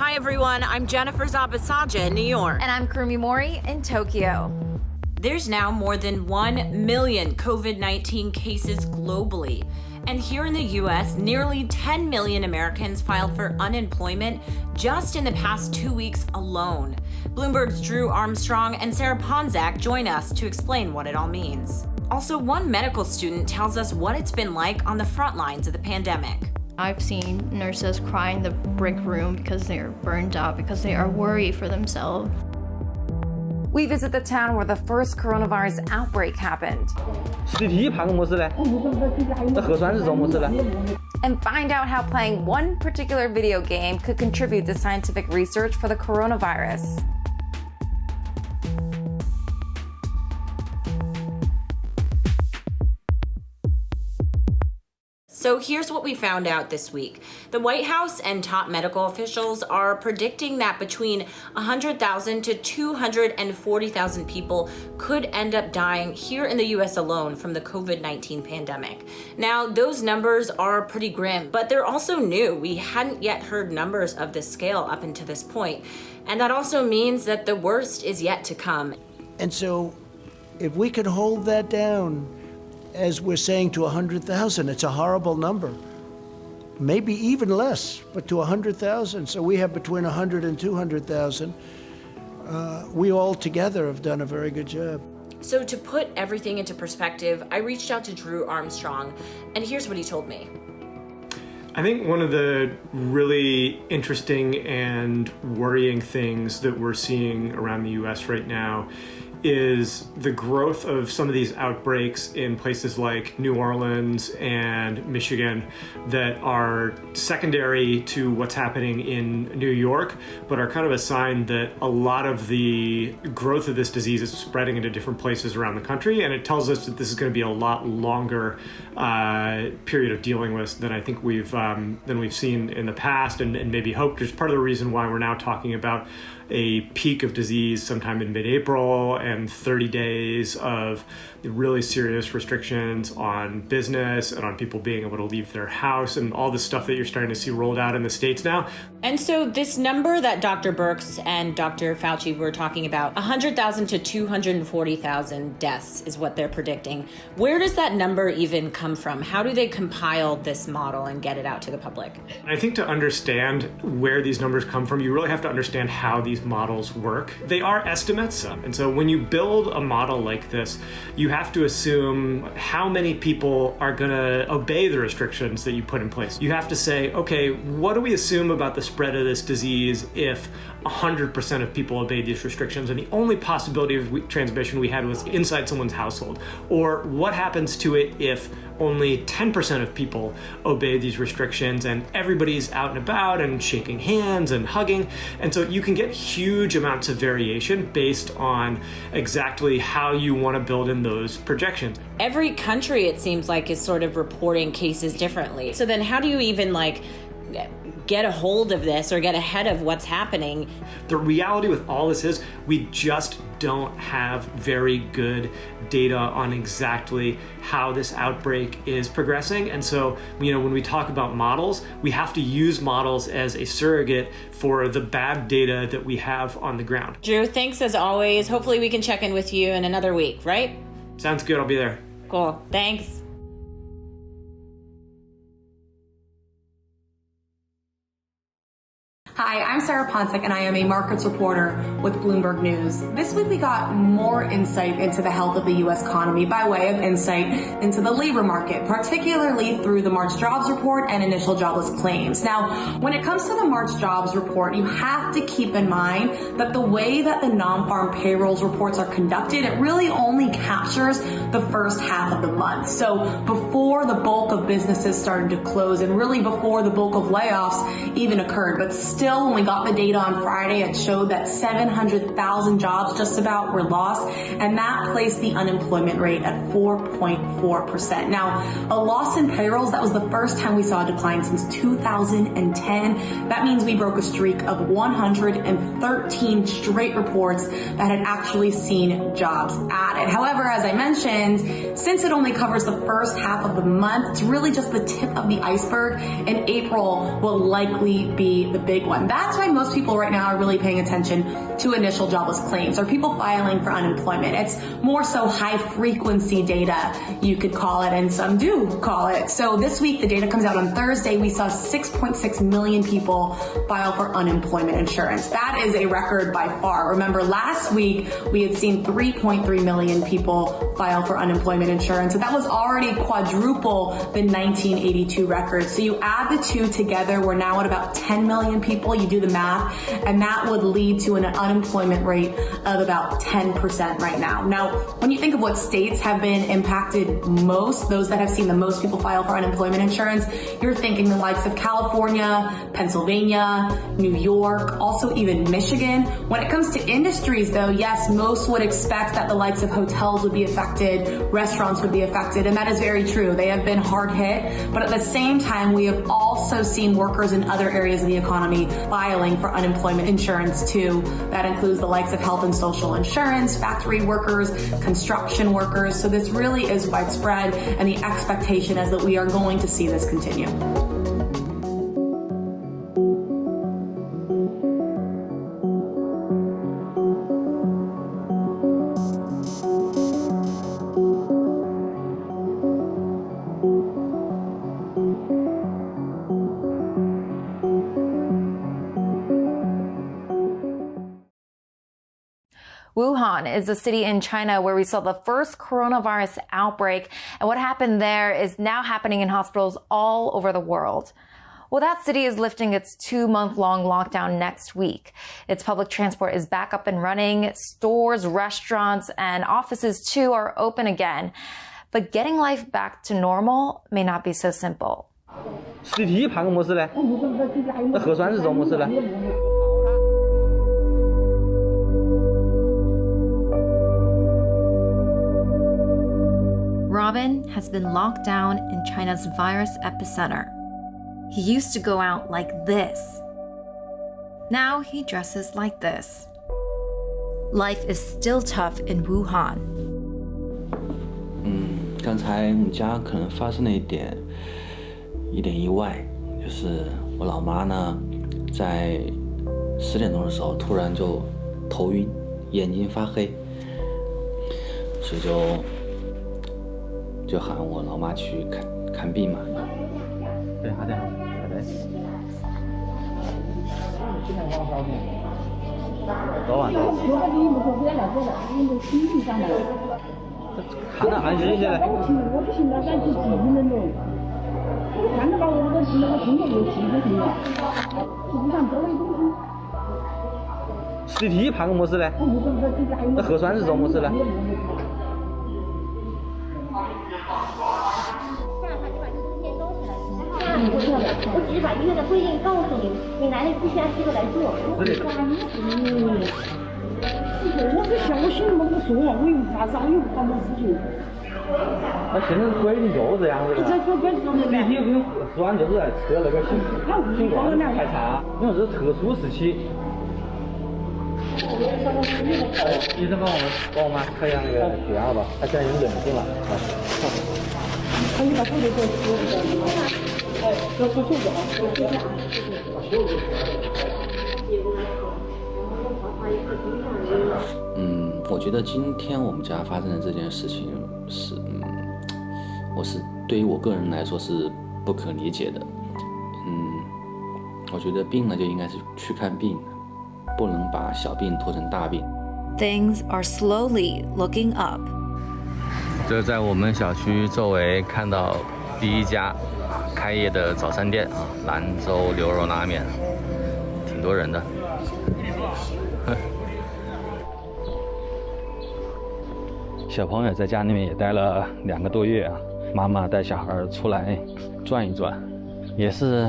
Hi, everyone. I'm Jennifer Zabasaja in New York. And I'm Kurumi Mori in Tokyo. There's now more than 1 million COVID-19 cases globally. And here in the U.S., nearly 10 million Americans filed for unemployment just in the past 2 weeks alone. Bloomberg's Drew Armstrong and Sarah Ponczek join us to explain what it all means. Also, one medical student tells us what it's been like on the front lines of the pandemic. I've seen nurses cry in the break room because they're burned out, because they are worried for themselves. We visit the town where the first coronavirus outbreak happened. And find out how playing one particular video game could contribute to scientific research for the coronavirus. So here's what we found out this week. The White House and top medical officials are predicting that between 100,000 to 240,000 people could end up dying here in the US alone from the COVID-19 pandemic. Now, those numbers are pretty grim, but they're also new. We hadn't yet heard numbers of this scale up until this point. And that also means that the worst is yet to come. And so if we could hold that down, as we're saying, to 100,000, it's a horrible number. Maybe even less, but to 100,000. So we have between 100 and 200,000. We all together have done a very good job. So to put everything into perspective, I reached out to Drew Armstrong, and here's what he told me. I think one of the really interesting and worrying things that we're seeing around the US right now is the growth of some of these outbreaks in places like New Orleans and Michigan that are secondary to what's happening in New York, but are kind of a sign that a lot of the growth of this disease is spreading into different places around the country. And it tells us that this is going to be a lot longer period of dealing with than I think we've seen in the past and maybe hoped. It's part of the reason why we're now talking about a peak of disease sometime in mid-April and 30 days of really serious restrictions on business and on people being able to leave their house and all the stuff that you're starting to see rolled out in the States now. And so this number that Dr. Birx and Dr. Fauci were talking about, 100,000 to 240,000 deaths is what they're predicting. Where does that number even come from? How do they compile this model and get it out to the public? I think to understand where these numbers come from, you really have to understand how these models work. They are estimates. And so when you build a model like this, you have to assume how many people are going to obey the restrictions that you put in place. You have to say, okay, what do we assume about the spread of this disease if 100% of people obeyed these restrictions and the only possibility of transmission we had was inside someone's household? Or what happens to it if only 10% of people obey these restrictions and everybody's out and about and shaking hands and hugging? And so you can get huge amounts of variation based on exactly how you want to build in those projections. Every country, it seems like, is sort of reporting cases differently. So then how do you even get a hold of this or get ahead of what's happening? The reality with all this is we just don't have very good data on exactly how this outbreak is progressing. And so, when we talk about models, we have to use models as a surrogate for the bad data that we have on the ground. Drew, thanks as always. Hopefully we can check in with you in another week, right? Sounds good. I'll be there. Cool. Thanks. Hi, I'm Sarah Ponczek, and I am a markets reporter with Bloomberg News. This week we got more insight into the health of the U.S. economy by way of insight into the labor market, particularly through the March jobs report and initial jobless claims. Now, when it comes to the March jobs report, you have to keep in mind that the way that the non-farm payrolls reports are conducted, it really only captures the first half of the month. So before the bulk of businesses started to close and really before the bulk of layoffs even occurred, but still, when we got the data on Friday, it showed that 700,000 jobs just about were lost, and that placed the unemployment rate at 4.4%. Now, a loss in payrolls, that was the first time we saw a decline since 2010. That means we broke a streak of 113 straight reports that had actually seen jobs added. However, as I mentioned, since it only covers the first half of the month, it's really just the tip of the iceberg, and April will likely be the big one. That's why most people right now are really paying attention to initial jobless claims or people filing for unemployment. It's more so high frequency data, you could call it, and some do call it. So this week, the data comes out on Thursday. We saw 6.6 million people file for unemployment insurance. That is a record by far. Remember, last week, we had seen 3.3 million people file for unemployment insurance. So that was already quadruple the 1982 record. So you add the two together, we're now at about 10 million people. You do the math, and that would lead to an unemployment rate of about 10% right now. Now, when you think of what states have been impacted most, those that have seen the most people file for unemployment insurance, you're thinking the likes of California, Pennsylvania, New York, also even Michigan. When it comes to industries, though, yes, most would expect that the likes of hotels would be affected, restaurants would be affected, and that is very true. They have been hard hit, but at the same time, we have also seen workers in other areas of the economy filing for unemployment insurance too. That includes the likes of health and social insurance, factory workers, construction workers. So this really is widespread, and the expectation is that we are going to see this continue. Wuhan is a city in China where we saw the first coronavirus outbreak, and what happened there is now happening in hospitals all over the world. Well, that city is lifting its 2-month-long lockdown next week. Its public transport is back up and running. Stores, restaurants, and offices too are open again. But getting life back to normal may not be so simple. 实体盘个模式呢？那核酸是什么模式呢？ Robin has been locked down in China's virus epicenter. He used to go out like this. Now he dresses like this. Life is still tough in Wuhan. 刚才我们家可能发生了一点意外，就是我老妈呢，在10点钟的时候突然就头晕，眼睛发黑，所以就喊我老妈去看病嘛。对，好的，好的。昨晚的。看着安心些嘞。实体盘个模式嘞？那核酸是什么模式嘞？ 我只是把医院的规定告诉你，你来了必须按这个来做。是的。我是想，我心里面这么说啊，我又无法让，又无法没事情。那现在规定就这样子的。这个规定实体跟核酸就是在测那个新冠排查，因为这是特殊时期。医生帮我们测一下那个血压吧，他现在已经冷静了。好。你把手给我扶一下。 我觉得今天我们家发生的这件事情是，对于我个人来说是不可理解的。我觉得病了就应该是去看病，不能把小病拖成大病。Things are slowly looking up. 这在我们小区周围看到第一家开业的早餐店啊，兰州牛肉拉面，挺多人的。小朋友在家里面也待了2个多月啊，妈妈带小孩出来转一转，也是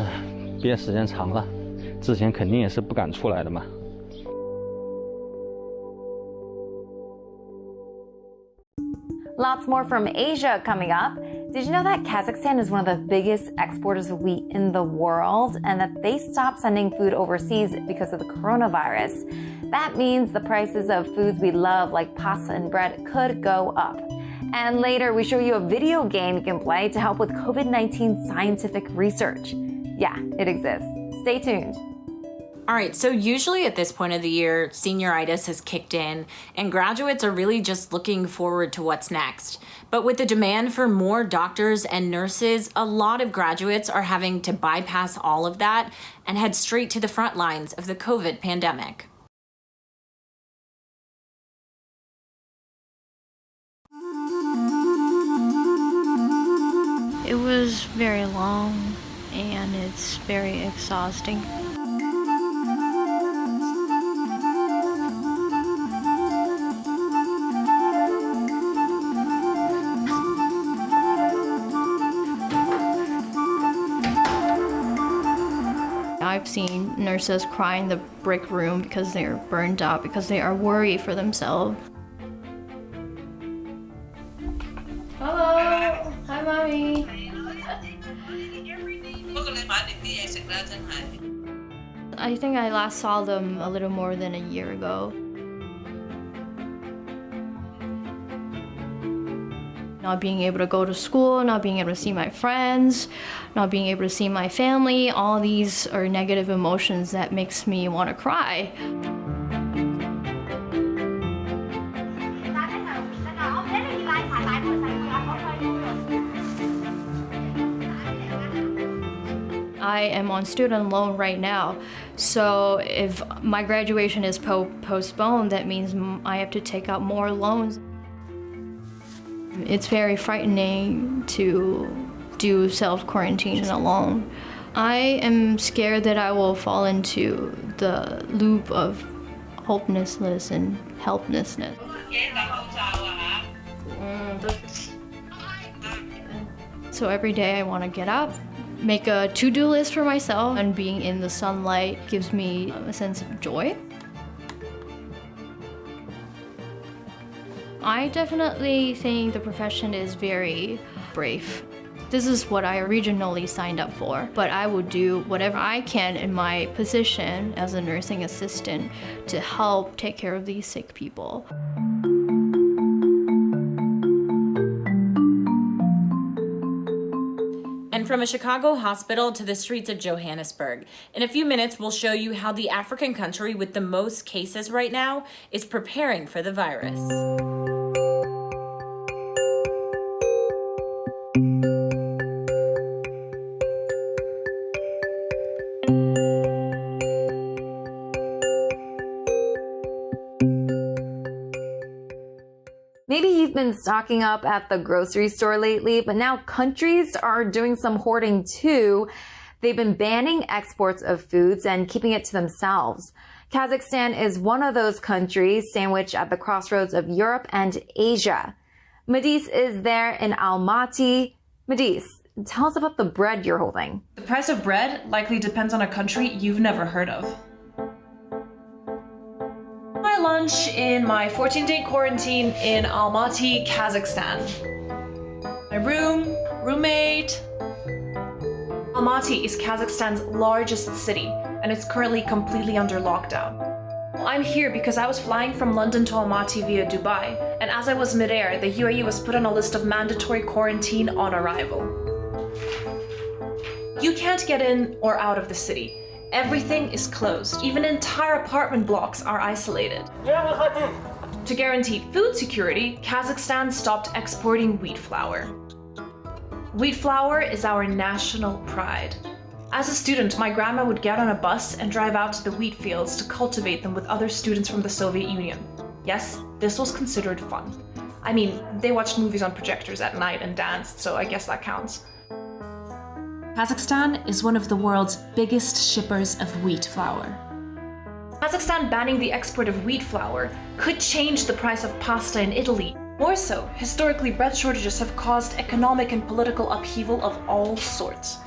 憋时间长了，之前肯定也是不敢出来的嘛。 Lots more from Asia coming up. Did you know that Kazakhstan is one of the biggest exporters of wheat in the world and that they stopped sending food overseas because of the coronavirus? That means the prices of foods we love like pasta and bread could go up. And later we show you a video game you can play to help with COVID-19 scientific research. Yeah, it exists. Stay tuned. All right, so usually at this point of the year, senioritis has kicked in and graduates are really just looking forward to what's next. But with the demand for more doctors and nurses, a lot of graduates are having to bypass all of that and head straight to the front lines of the COVID pandemic. It was very long and it's very exhausting. I've seen nurses cry in the break room because they're burned out, because they are worried for themselves. Hello. Hi, Mommy. I think I last saw them a little more than a year ago. Not being able to go to school, not being able to see my friends, not being able to see my family, all these are negative emotions that makes me want to cry. I am on student loan right now, so if my graduation is postponed, that means I have to take out more loans. It's very frightening to do self-quarantine alone. I am scared that I will fall into the loop of hopelessness and helplessness. So every day I want to get up, make a to-do list for myself, and being in the sunlight gives me a sense of joy. I definitely think the profession is very brave. This is what I originally signed up for, but I will do whatever I can in my position as a nursing assistant to help take care of these sick people. And from a Chicago hospital to the streets of Johannesburg, in a few minutes, we'll show you how the African country with the most cases right now is preparing for the virus. Maybe you've been stocking up at the grocery store lately, but now countries are doing some hoarding too. They've been banning exports of foods and keeping it to themselves. Kazakhstan is one of those countries sandwiched at the crossroads of Europe and Asia. Madis is there in Almaty. Madis, tell us about the bread you're holding. The price of bread likely depends on a country you've never heard of. My lunch in my 14-day quarantine in Almaty, Kazakhstan. My roommate. Almaty is Kazakhstan's largest city, and it's currently completely under lockdown. I'm here because I was flying from London to Almaty via Dubai, and as I was midair, the UAE was put on a list of mandatory quarantine on arrival. You can't get in or out of the city. Everything is closed. Even entire apartment blocks are isolated. To guarantee food security, Kazakhstan stopped exporting wheat flour. Wheat flour is our national pride. As a student, my grandma would get on a bus and drive out to the wheat fields to cultivate them with other students from the Soviet Union. Yes, this was considered fun. I mean, they watched movies on projectors at night and danced, so I guess that counts. Kazakhstan is one of the world's biggest shippers of wheat flour. Kazakhstan banning the export of wheat flour could change the price of pasta in Italy. More so, historically, bread shortages have caused economic and political upheaval of all sorts.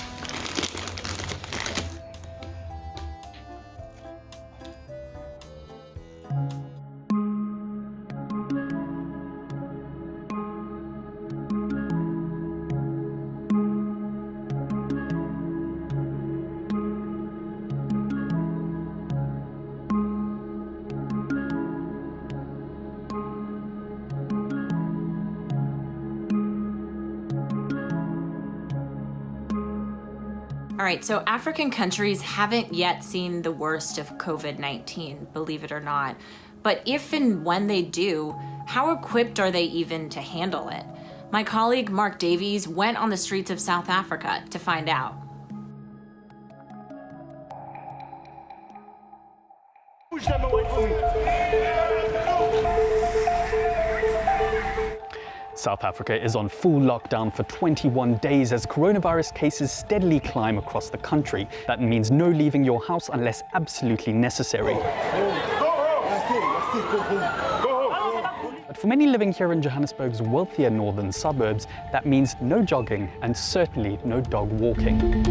All right, so African countries haven't yet seen the worst of COVID-19, believe it or not. But if and when they do, how equipped are they even to handle it? My colleague Mark Davies went on the streets of South Africa to find out. South Africa is on full lockdown for 21 days as coronavirus cases steadily climb across the country. That means no leaving your house unless absolutely necessary. But for many living here in Johannesburg's wealthier northern suburbs, that means no jogging and certainly no dog walking.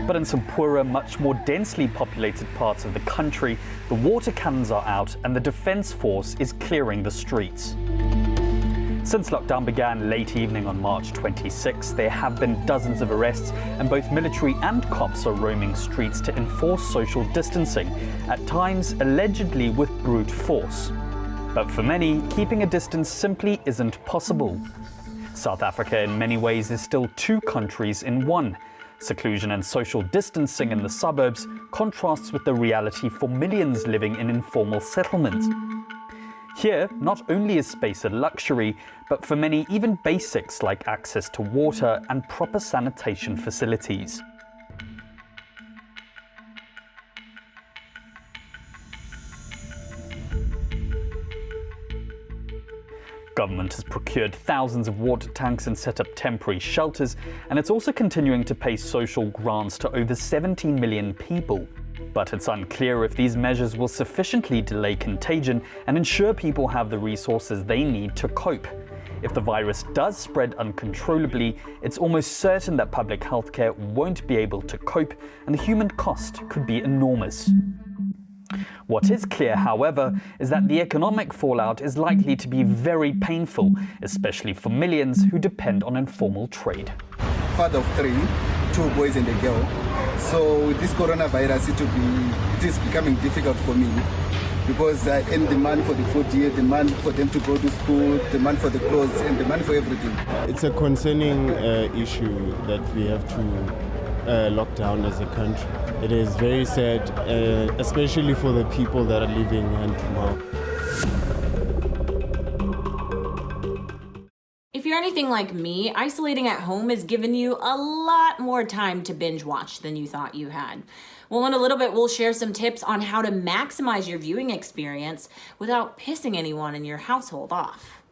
But in some poorer, much more densely populated parts of the country, the water cannons are out and the defense force is clearing the streets. Since lockdown began late evening on March 26, there have been dozens of arrests, and both military and cops are roaming streets to enforce social distancing, at times allegedly with brute force. But for many, keeping a distance simply isn't possible. South Africa in many ways is still two countries in one. Seclusion and social distancing in the suburbs contrasts with the reality for millions living in informal settlements. Here, not only is space a luxury, but for many even basics like access to water and proper sanitation facilities. Government has procured thousands of water tanks and set up temporary shelters, and it's also continuing to pay social grants to over 17 million people. But it's unclear if these measures will sufficiently delay contagion and ensure people have the resources they need to cope. If the virus does spread uncontrollably, it's almost certain that public healthcare won't be able to cope, and the human cost could be enormous. What is clear, however, is that the economic fallout is likely to be very painful, especially for millions who depend on informal trade. Father of 3, 2 boys and a girl. So this coronavirus, it is becoming difficult for me because and demand for the food here, demand for them to go to school, demand for the clothes, and demand for everything. It's a concerning issue that we have to lock down as a country. It is very sad, especially for the people that are living hand to mouth. If you're anything like me, isolating at home has given you a lot more time to binge watch than you thought you had. Well, in a little bit, we'll share some tips on how to maximize your viewing experience without pissing anyone in your household off.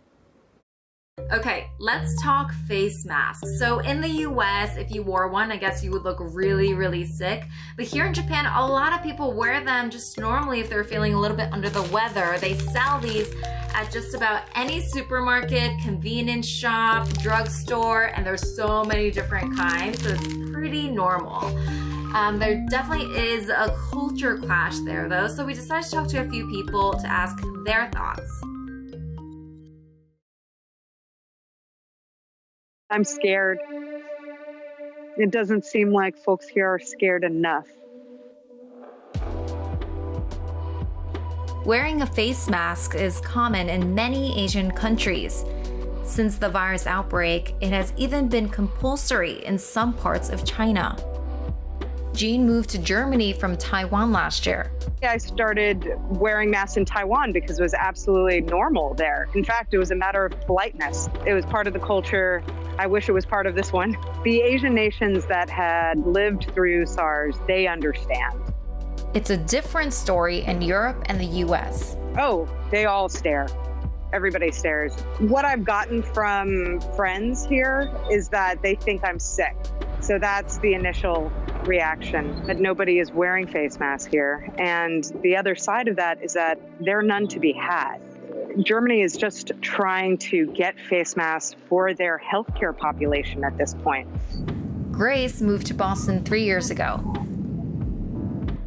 Okay, let's talk face masks. So in the US, if you wore one, I guess you would look really, really sick. But here in Japan, a lot of people wear them just normally if they're feeling a little bit under the weather. They sell these at just about any supermarket, convenience shop, drugstore, and there's so many different kinds, so it's pretty normal. There definitely is a culture clash there though, so we decided to talk to a few people to ask their thoughts. I'm scared. It doesn't seem like folks here are scared enough. Wearing a face mask is common in many Asian countries. Since the virus outbreak, it has even been compulsory in some parts of China. Jean moved to Germany from Taiwan last year. I started wearing masks in Taiwan because it was absolutely normal there. In fact, it was a matter of politeness. It was part of the culture. I wish it was part of this one. The Asian nations that had lived through SARS, they understand. It's a different story in Europe and the US. Oh, they all stare. Everybody stares. What I've gotten from friends here is that they think I'm sick. So that's the initial reaction, that nobody is wearing face masks here. And the other side of that is that there are none to be had. Germany is just trying to get face masks for their healthcare population at this point. Grace moved to Boston 3 years ago.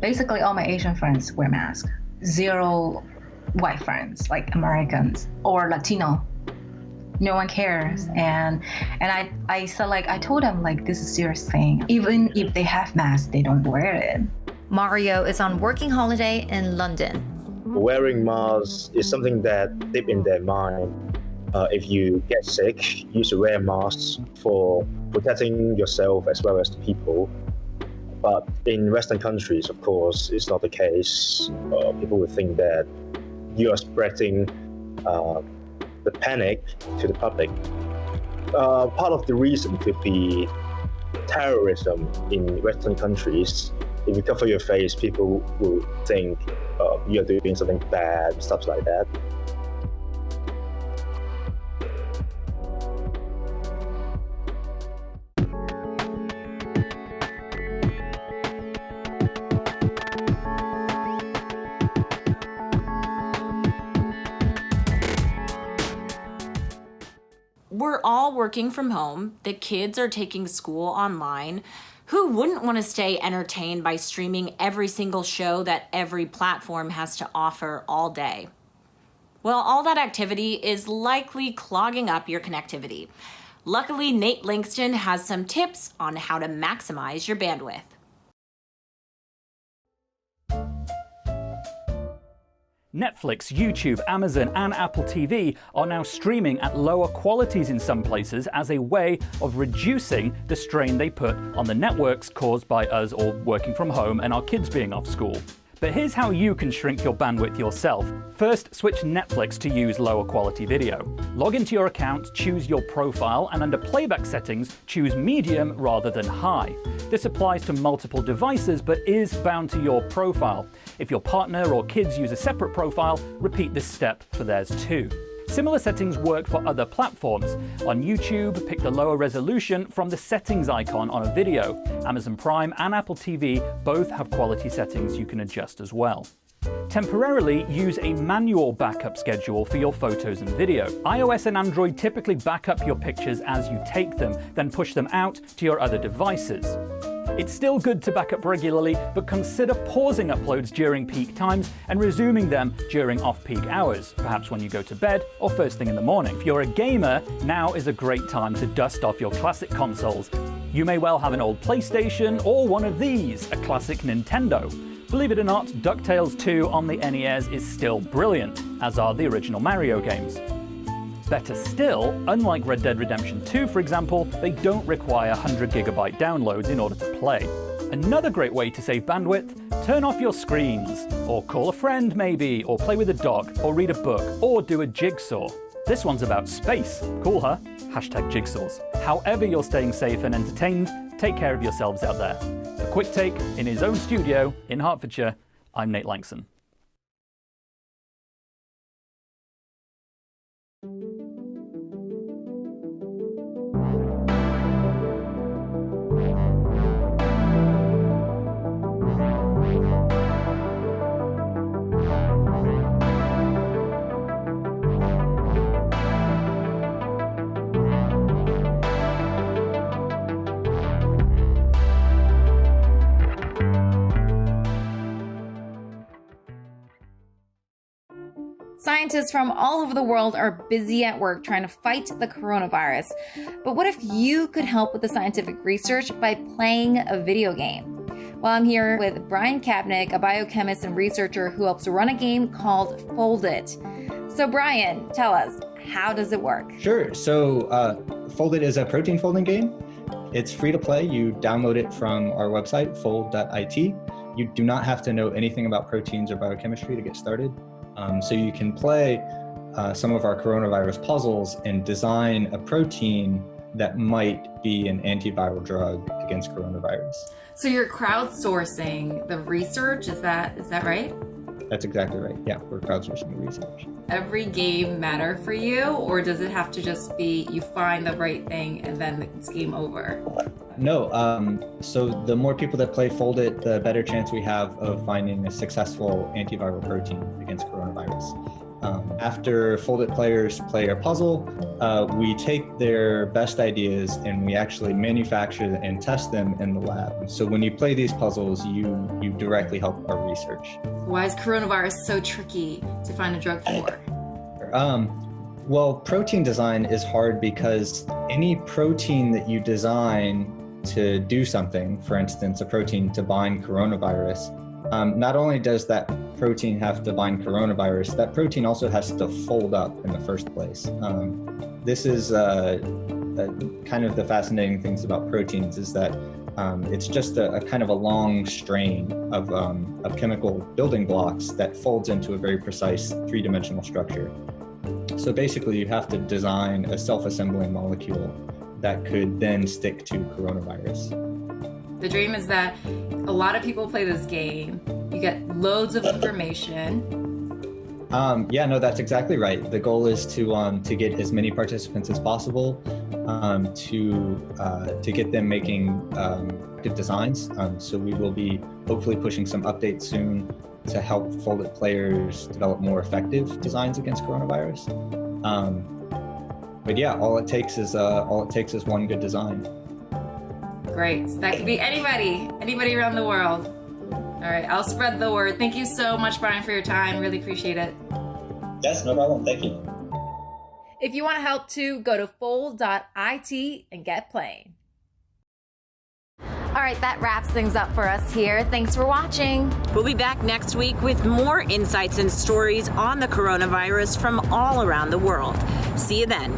Basically, all my Asian friends wear masks. 0 white friends, like Americans or Latino. No one cares. And I said, I told them, this is a serious thing. Even if they have masks, they don't wear it. Mario is on working holiday in London. Wearing masks is something that deep in their mind. If you get sick, you should wear masks for protecting yourself as well as the people. But in Western countries, of course, it's not the case. People would think that you are spreading the panic to the public. Part of the reason could be terrorism in Western countries. If you cover your face, people will think you're doing something bad, stuff like that. We're all working from home. The kids are taking school online. Who wouldn't want to stay entertained by streaming every single show that every platform has to offer all day? Well, all that activity is likely clogging up your connectivity. Luckily, Nate Langston has some tips on how to maximize your bandwidth. Netflix, YouTube, Amazon, and Apple TV are now streaming at lower qualities in some places as a way of reducing the strain they put on the networks caused by us all working from home and our kids being off school. But here's how you can shrink your bandwidth yourself. First, switch Netflix to use lower quality video. Log into your account, choose your profile, and under playback settings, choose medium rather than high. This applies to multiple devices, but is bound to your profile. If your partner or kids use a separate profile, repeat this step for theirs too. Similar settings work for other platforms. On YouTube, pick the lower resolution from the settings icon on a video. Amazon Prime and Apple TV both have quality settings you can adjust as well. Temporarily, use a manual backup schedule for your photos and video. iOS and Android typically back up your pictures as you take them, then push them out to your other devices. It's still good to back up regularly, but consider pausing uploads during peak times and resuming them during off-peak hours, perhaps when you go to bed or first thing in the morning. If you're a gamer, now is a great time to dust off your classic consoles. You may well have an old PlayStation or one of these, a classic Nintendo. Believe it or not, DuckTales 2 on the NES is still brilliant, as are the original Mario games. Better still, unlike Red Dead Redemption 2, for example, they don't require 100GB downloads in order to play. Another great way to save bandwidth, turn off your screens, or call a friend maybe, or play with a dog, or read a book, or do a jigsaw. This one's about space. Cool, huh? #jigsaws. However you're staying safe and entertained, take care of yourselves out there. For QuickTake, in his own studio in Hertfordshire, I'm Nate Langston. Scientists from all over the world are busy at work trying to fight the coronavirus. But what if you could help with the scientific research by playing a video game? Well, I'm here with Brian Kapnick, a biochemist and researcher who helps run a game called Fold It. So Brian, tell us, how does it work? Sure. So Fold It is a protein folding game. It's free to play. You download it from our website, fold.it. You do not have to know anything about proteins or biochemistry to get started. So you can play some of our coronavirus puzzles and design a protein that might be an antiviral drug against coronavirus. So you're crowdsourcing the research, is that right? That's exactly right. Yeah, we're crowdsourcing the research. Every game matter for you, or does it have to just be you find the right thing and then it's game over? No, so the more people that play Fold It, the better chance we have of finding a successful antiviral protein against coronavirus. After Fold It players play our puzzle, we take their best ideas and we actually manufacture and test them in the lab. So when you play these puzzles, you directly help our research. Why is coronavirus so tricky to find a drug for? Well, protein design is hard because any protein that you design to do something, for instance, a protein to bind coronavirus, not only does that protein have to bind coronavirus, that protein also has to fold up in the first place. This is kind of the fascinating things about proteins is that It's just a kind of a long strain of chemical building blocks that folds into a very precise three-dimensional structure. So basically, you have to design a self-assembling molecule that could then stick to coronavirus. The dream is that a lot of people play this game. You get loads of information. Yeah, no, that's exactly right. The goal is to get as many participants as possible, to get them making good designs. So we will be hopefully pushing some updates soon to help Foldit players develop more effective designs against coronavirus. But yeah, all it takes is one good design. Great. So that could be anybody around the world. All right, I'll spread the word. Thank you so much, Brian, for your time. Really appreciate it. Yes, no problem. Thank you. If you want to help too, go to fold.it and get playing. All right, that wraps things up for us here. Thanks for watching. We'll be back next week with more insights and stories on the coronavirus from all around the world. See you then.